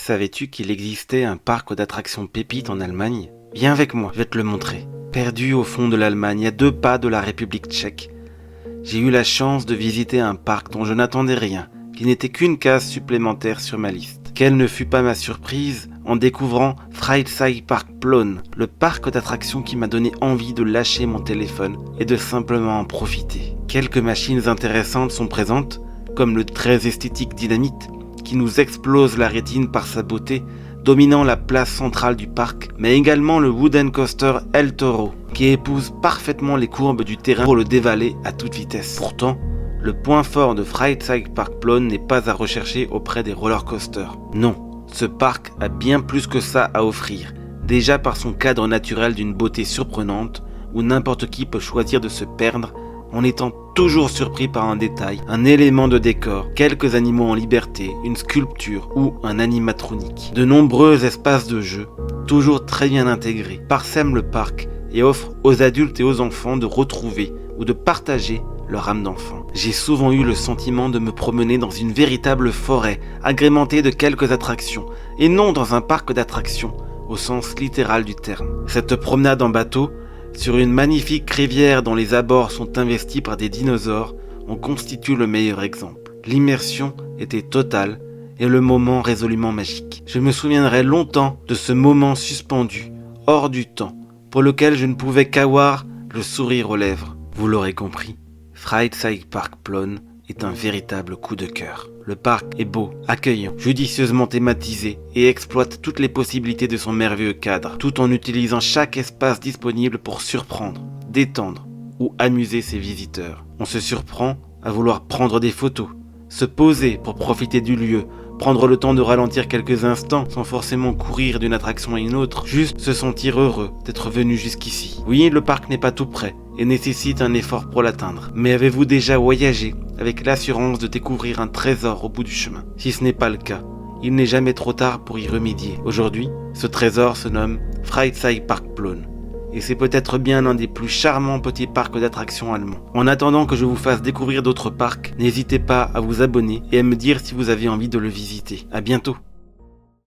Savais-tu qu'il existait un parc d'attractions pépites en Allemagne? Viens avec moi, je vais te le montrer. Perdu au fond de l'Allemagne, à 2 pas de la République tchèque, j'ai eu la chance de visiter un parc dont je n'attendais rien, qui n'était qu'une case supplémentaire sur ma liste. Quelle ne fut pas ma surprise en découvrant Freizeitpark Plön, le parc d'attractions qui m'a donné envie de lâcher mon téléphone et de simplement en profiter. Quelques machines intéressantes sont présentes, comme le très esthétique Dynamite, qui nous explose la rétine par sa beauté, dominant la place centrale du parc, mais également le wooden coaster El Toro, qui épouse parfaitement les courbes du terrain pour le dévaler à toute vitesse. Pourtant, le point fort de Freizeitpark Plön n'est pas à rechercher auprès des roller coasters. Non, ce parc a bien plus que ça à offrir, déjà par son cadre naturel d'une beauté surprenante, où n'importe qui peut choisir de se perdre en étant toujours surpris par un détail, un élément de décor, quelques animaux en liberté, une sculpture ou un animatronique. De nombreux espaces de jeu, toujours très bien intégrés, parsèment le parc et offrent aux adultes et aux enfants de retrouver ou de partager leur âme d'enfant. J'ai souvent eu le sentiment de me promener dans une véritable forêt, agrémentée de quelques attractions, et non dans un parc d'attractions, au sens littéral du terme. Cette promenade en bateau, sur une magnifique rivière dont les abords sont investis par des dinosaures, en constitue le meilleur exemple. L'immersion était totale et le moment résolument magique. Je me souviendrai longtemps de ce moment suspendu, hors du temps, pour lequel je ne pouvais qu'avoir le sourire aux lèvres. Vous l'aurez compris, Freizeitpark Plön est un véritable coup de cœur. Le parc est beau, accueillant, judicieusement thématisé et exploite toutes les possibilités de son merveilleux cadre, tout en utilisant chaque espace disponible pour surprendre, détendre ou amuser ses visiteurs. On se surprend à vouloir prendre des photos, se poser pour profiter du lieu, prendre le temps de ralentir quelques instants sans forcément courir d'une attraction à une autre, juste se sentir heureux d'être venu jusqu'ici. Oui, le parc n'est pas tout près et nécessite un effort pour l'atteindre. Mais avez-vous déjà voyagé avec l'assurance de découvrir un trésor au bout du chemin? Si ce n'est pas le cas, il n'est jamais trop tard pour y remédier. Aujourd'hui, ce trésor se nomme Freizeitpark Plön. Et c'est peut-être bien l'un des plus charmants petits parcs d'attractions allemands. En attendant que je vous fasse découvrir d'autres parcs, n'hésitez pas à vous abonner et à me dire si vous avez envie de le visiter. À bientôt!